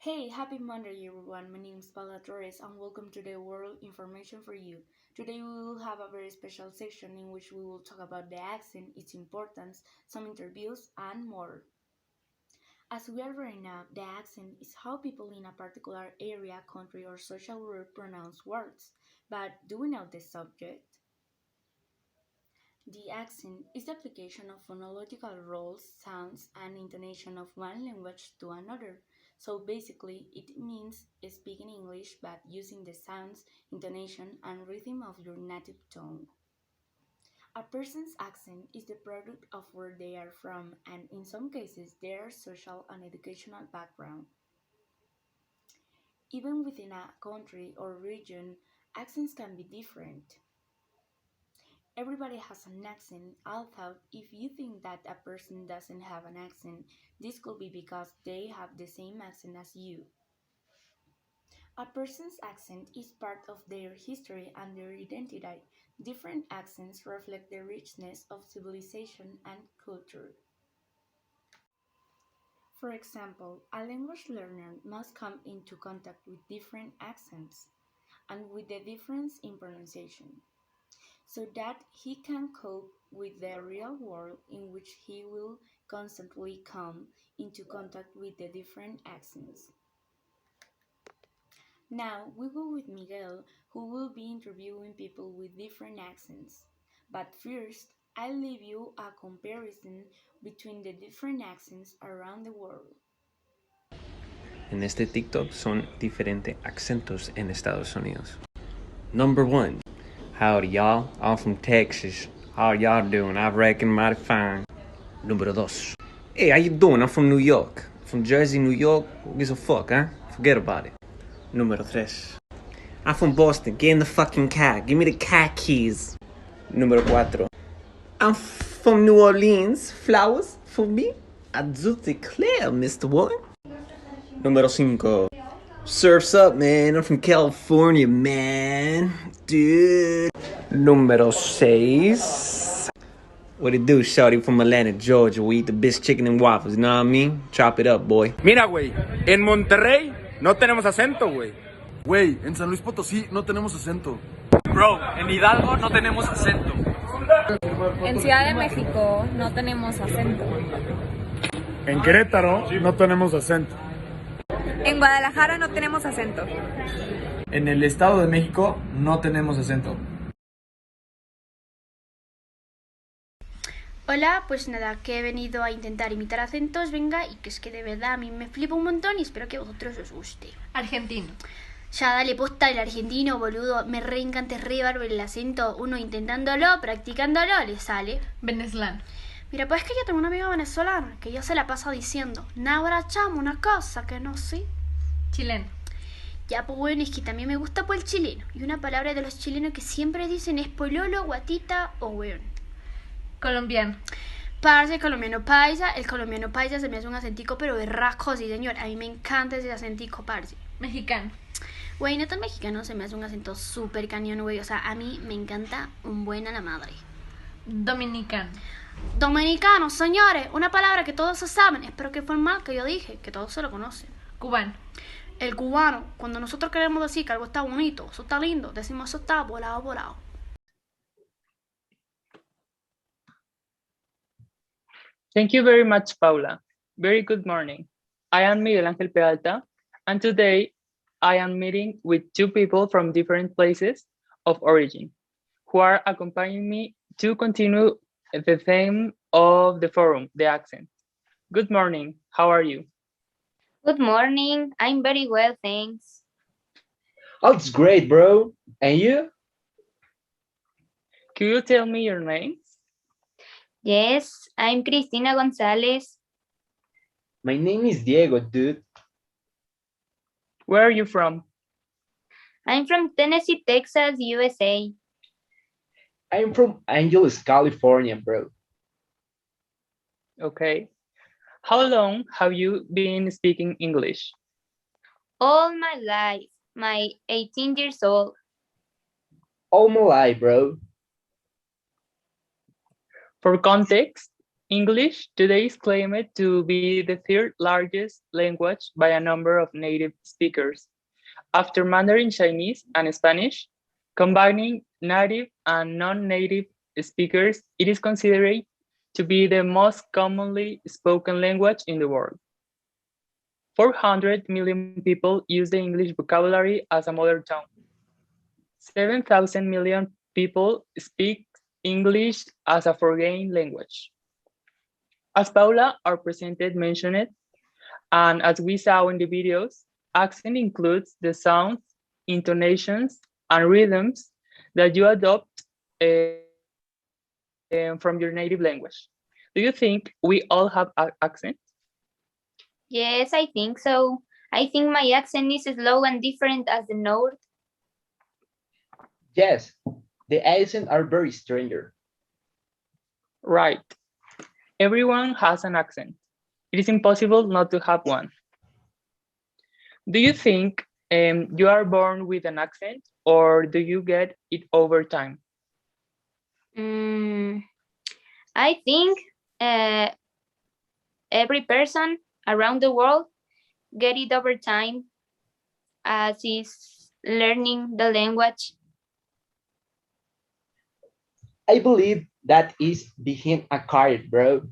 Hey, happy Monday everyone. My name is Paula Torres and welcome to the World Information for You. Today we will have a very special section in which we will talk about the accent, its importance, some interviews, and more. As we already know, the accent is how people in a particular area, country, or social group pronounce words. But do we know the subject? The accent is the application of phonological rules, sounds, and intonation of one language to another. So basically, it means speaking English but using the sounds, intonation, and rhythm of your native tongue. A person's accent is the product of where they are from and in some cases their social and educational background. Even within a country or region, accents can be different. Everybody has an accent, although if you think that a person doesn't have an accent, this could be because they have the same accent as you. A person's accent is part of their history and their identity. Different accents reflect the richness of civilization and culture. For example, a language learner must come into contact with different accents and with the difference in pronunciation, so that he can cope with the real world in which he will constantly come into contact with the different accents. Now we go with Miguel, who will be interviewing people with different accents. But first, I'll leave you a comparison between the different accents around the world. En este TikTok son diferentes acentos en Estados Unidos. Number one, howdy y'all, I'm from Texas. How y'all doing? I reckon mighty fine. Número dos, hey, how you doing? I'm from New York. From Jersey, New York. Who gives a fuck, huh? Forget about it. Número tres, I'm from Boston. Get in the fucking car. Give me the car keys. Número cuatro, I'm from New Orleans. Flowers for me? I do declare, Mr. One. Número cinco, surf's up, man. I'm from California, man. Dude. Número 6. What it do, shawty, from Atlanta, Georgia? We eat the best chicken and waffles, you know what I mean? Chop it up, boy. Mira, güey, en Monterrey no tenemos acento, güey. Güey, en San Luis Potosí no tenemos acento. Bro, en Hidalgo no tenemos acento. En Ciudad de México no tenemos acento. En Querétaro no tenemos acento. En Guadalajara no tenemos acento. En el Estado de México no tenemos acento. Hola, pues nada, que he venido a intentar imitar acentos, venga, y que es que de verdad a mí me flipa un montón y espero que a vosotros os guste. Argentino. Ya dale posta el argentino, boludo, me re encanta, es re bárbaro el acento, uno intentándolo, practicándolo, le sale. Venezolano. Mira, pues es que yo tengo una amiga venezolana que ya se la pasa diciendo, Nahora chamo, una cosa que no sé. Chileno. Ya, pues bueno, es que también me gusta pues el chileno. Y una palabra de los chilenos que siempre dicen es pololo, guatita o weón. Colombiano. Parce, colombiano paisa, el colombiano paisa se me hace un acentico pero de rasco, sí señor. A mí me encanta ese acentico, parce. Mexicano. Güey, neta mexicano se me hace un acento súper cañón, güey. O sea, a mí me encanta un buen a la madre. Dominicano. Dominicano, señores, una palabra que todos se saben. Espero que fue mal que yo dije, que todos se lo conocen. Cubano. El cubano, cuando nosotros queremos decir que algo está bonito, eso está lindo, decimos eso está volado, volado. Thank you very much, Paula. Very good morning. I am Miguel Ángel Peralta, and today I am meeting with two people from different places of origin who are accompanying me to continue the theme of the forum, the accent. Good morning. How are you? Good morning. I'm very well, thanks. Oh, it's great, bro. And you? Could you tell me your names? Yes, I'm Cristina Gonzalez. My name is Diego, dude. Where are you from? I'm from Tennessee, Texas, USA. I'm from Angeles, California, bro. Okay. How long have you been speaking English? All my life, my 18 years old. All my life, bro. For context, English today is claimed to be the third largest language by a number of native speakers. After Mandarin Chinese and Spanish, combining native and non-native speakers, it is considered to be the most commonly spoken language in the world. 400 million people use the English vocabulary as a mother tongue. 7,000 million people speak English as a foreign language. As Paula, our presenter, mentioned, and as we saw in the videos, accent includes the sounds, intonations, and rhythms that you adopt from your native language. Do you think we all have an accent? Yes, I think so. I think my accent is slow and different as the north. Yes, the accents are very stranger. Right. Everyone has an accent. It is impossible not to have one. Do you think you are born with an accent or do you get it over time? I think every person around the world get it over time as is learning the language. I believe that is being acquired, bro.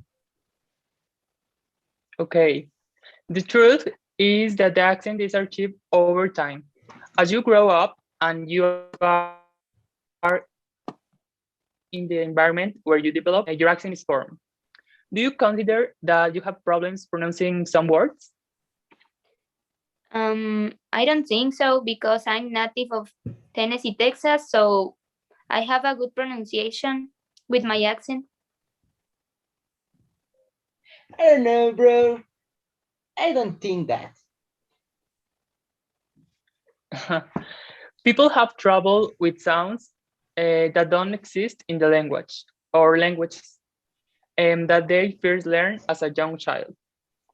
Okay. The truth is that the accent is achieved over time. As you grow up and you are in the environment where you develop, your accent is formed. Do you consider that you have problems pronouncing some words? I don't think so because I'm native of Tennessee, Texas, so I have a good pronunciation with my accent. I don't know, bro. I don't think that. People have trouble with sounds that don't exist in the language or languages that they first learn as a young child.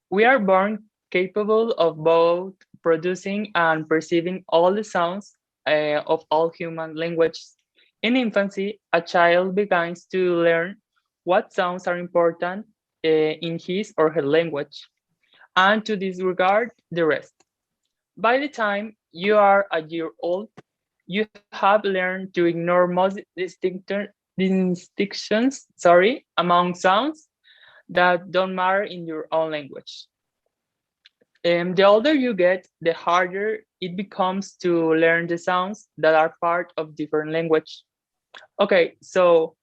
We are born capable of both producing and perceiving all the sounds of all human languages. In infancy, a child begins to learn what sounds are important in his or her language and to disregard the rest. By the time you are a year old, you have learned to ignore most distinctions among sounds that don't matter in your own language. The older you get, the harder it becomes to learn the sounds that are part of different language. Okay, so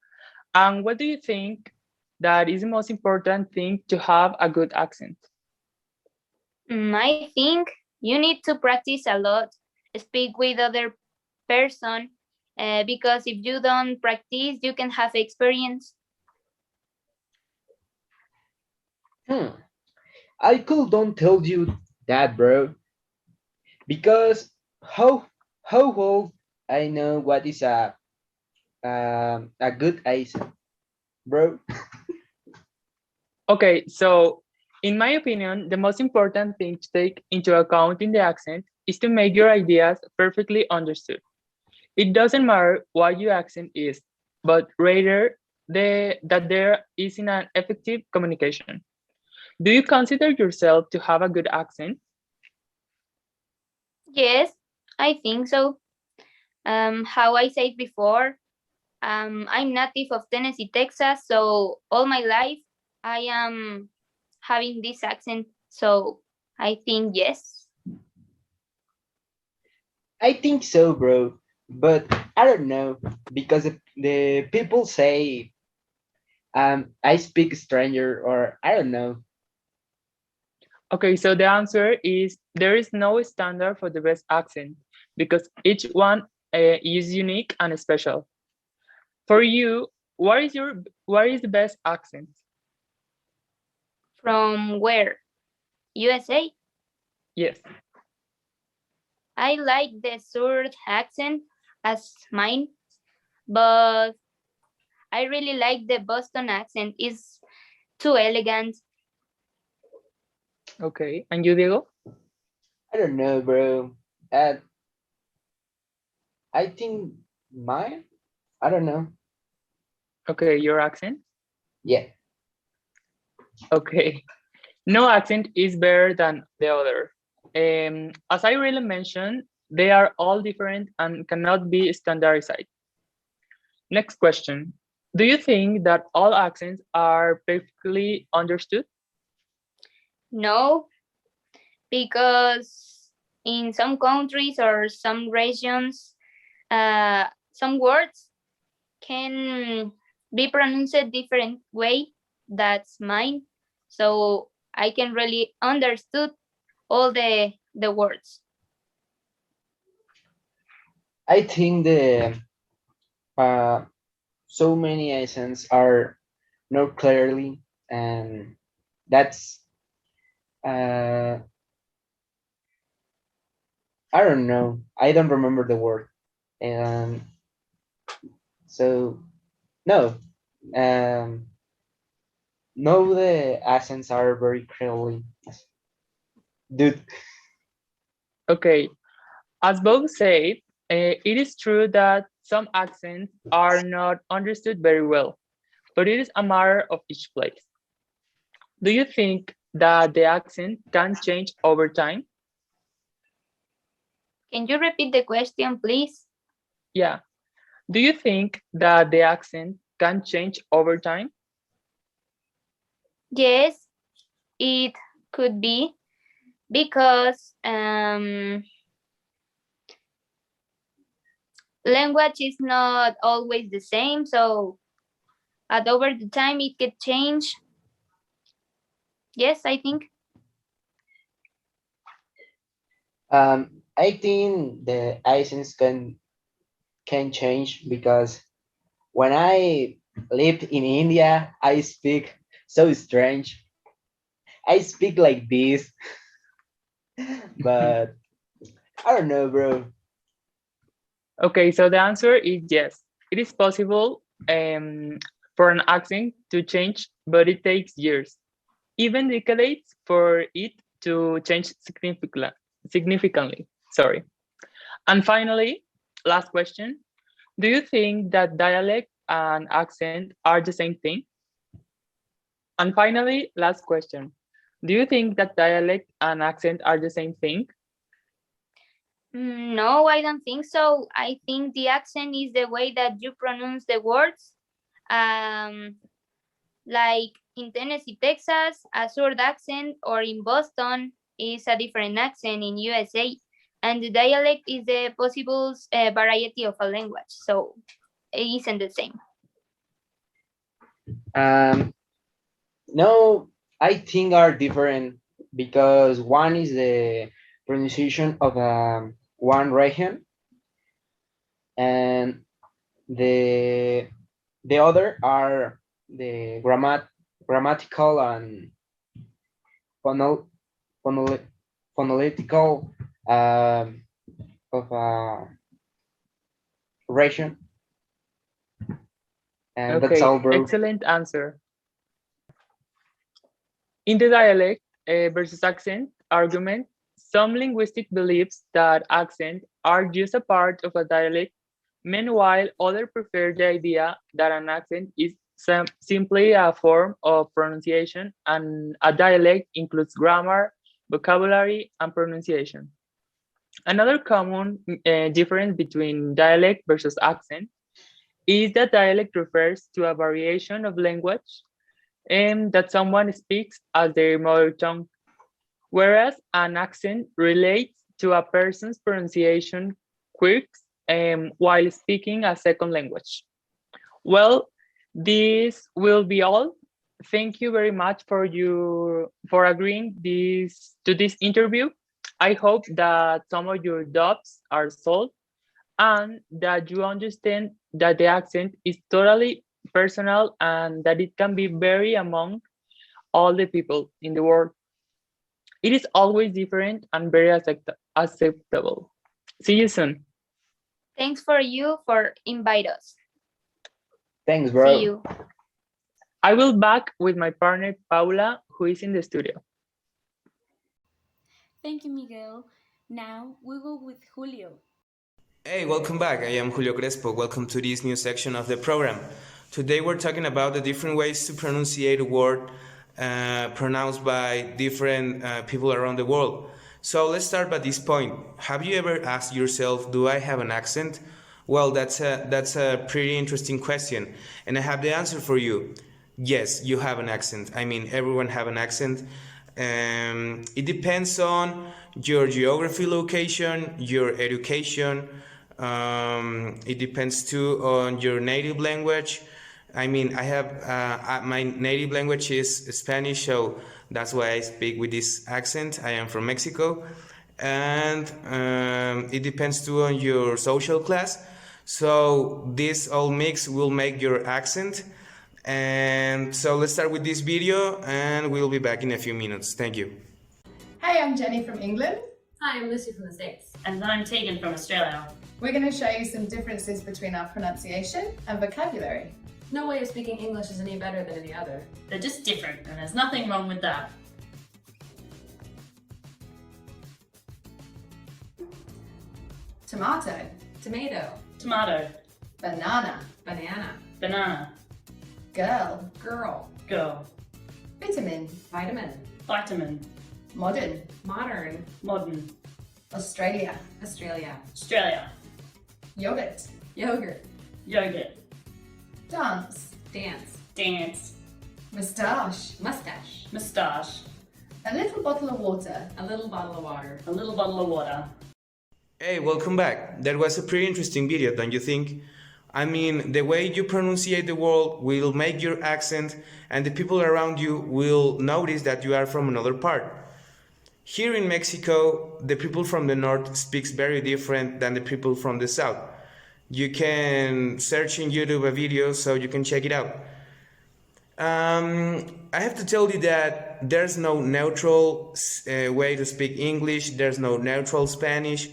what do you think that is the most important thing to have a good accent? I think you need to practice a lot, speak with other person, because if you don't practice, you can have experience. I could don't tell you that, bro. Because how old I know what is a good accent, bro. Okay, so in my opinion, the most important thing to take into account in the accent is to make your ideas perfectly understood. It doesn't matter what your accent is, but rather that there is an effective communication. Do you consider yourself to have a good accent? Yes, I think so. How I said before, I'm native of Tennessee, Texas, so all my life I am having this accent. So I think yes. I think so, bro. But I don't know because the people say I speak stranger or I don't know. Okay, so the answer is there is no standard for the best accent because each one is unique and special. For you, what is the best accent? From where? USA? Yes. I like the South accent as mine, but I really like the Boston accent. It's too elegant. Okay, and you, Diego? I don't know, bro. Uh, I think mine. I don't know. Okay, your accent? Yeah. Okay. No accent is better than the other. As I really mentioned, they are all different and cannot be standardized. Next question. Do you think that all accents are perfectly understood? No, because in some countries or some regions, some words can be pronounced a different way. That's mine. So I can really understood all the words. I think the so many accents are not clearly, and that's uh, I don't know. I don't remember the word, and so no, um, no, the accents are very clearly, dude. Okay. As both said, it is true that some accents are not understood very well, but it is a matter of each place. Do you think that the accent can change over time? Can you repeat the question, please? Yeah. Do you think that the accent can change over time? Yes, it could be because language is not always the same. So at over the time it could change. Yes, I think. I think the accents can change because when I lived in India, I speak so strange. I speak like this, but I don't know, bro. Okay, so the answer is yes. It is possible for an accent to change, but it takes years, even decades, for it to change significantly. Sorry. And finally, last question. Do you think that dialect and accent are the same thing? And finally, last question. Do you think that dialect and accent are the same thing? No, I don't think so. I think the accent is the way that you pronounce the words. Um, like in Tennessee, Texas, a short accent, or in Boston is a different accent in USA. And the dialect is the possible variety of a language. So it isn't the same. Um, no, I think are different because one is the pronunciation of one region, and the the other are the grammatical and phonol, phonol, phonolitical of a region, and that's Okay, all, bro. excellent answer. In the dialect versus accent argument, some linguistic believes that accent are just a part of a dialect. Meanwhile, others prefer the idea that an accent is simply a form of pronunciation and a dialect includes grammar, vocabulary, and pronunciation. Another common difference between dialect versus accent is that dialect refers to a variation of language that someone speaks as their mother tongue, whereas an accent relates to a person's pronunciation quirks while speaking a second language. Well, this will be all. Thank you very much for agreeing to this interview. I hope that some of your doubts are solved and that you understand that the accent is totally personal and that it can be vary among all the people in the world. It is always different and very acceptable. See you soon. Thanks for you for invite us. Thanks, bro. See you. I will back with my partner Paula, who is in the studio. Thank you, Miguel. Now we go with Julio. Hey, welcome back. I am Julio Crespo. Welcome to this new section of the program. Today we're talking about the different ways to pronunciate a word pronounced by different people around the world. So let's start by this point. Have you ever asked yourself, do I have an accent? Well, that's a pretty interesting question, and I have the answer for you. Yes, you have an accent. I mean, everyone have an accent. It depends on your geography location, your education. It depends too on your native language. I mean, I have my native language is Spanish, so that's why I speak with this accent. I am from Mexico, and it depends too on your social class. So this all mix will make your accent. And so let's start with this video, and we'll be back in a few minutes. Thank you. Hey, I'm Jenny from England. Hi, I'm Lucy from the States. And I'm Tegan from Australia. We're going to show you some differences between our pronunciation and vocabulary. No way of speaking English is any better than any other. They're just different, and there's nothing wrong with that. Tomato. Tomato. Tomato. Banana. Banana. Banana. Girl. Girl. Girl. Vitamin. Vitamin. Vitamin. Modern. Modern. Modern. Australia. Australia. Australia. Yogurt. Yogurt. Yogurt. Dance. Dance. Dance. Moustache. Mustache. Moustache. A little bottle of water. A little bottle of water. A little bottle of water. Hey, welcome back. That was a pretty interesting video, don't you think? I mean, the way you pronunciate the word will make your accent, and the people around you will notice that you are from another part. Here in Mexico, the people from the north speaks very different than the people from the south. You can search in YouTube a video so you can check it out. I have to tell you that there's no neutral way to speak English, there's no neutral Spanish,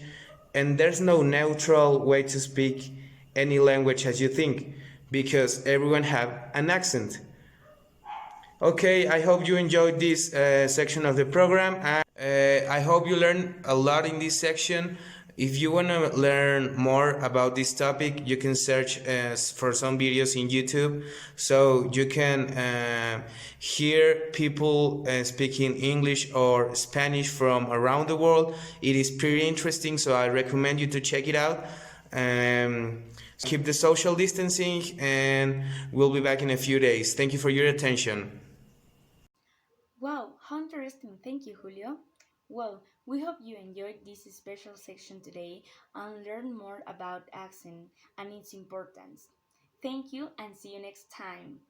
and there's no neutral way to speak any language as you think, because everyone have an accent. Okay, I hope you enjoyed this section of the program, and I hope you learned a lot in this section. If you want to learn more about this topic, you can search for some videos in YouTube, so you can hear people speaking English or Spanish from around the world. It is pretty interesting, so I recommend you to check it out. Keep the social distancing, and we'll be back in a few days. Thank you for your attention. Wow, how interesting. Thank you, Julio. Well, we hope you enjoyed this special section today and learned more about accent and its importance. Thank you, and see you next time.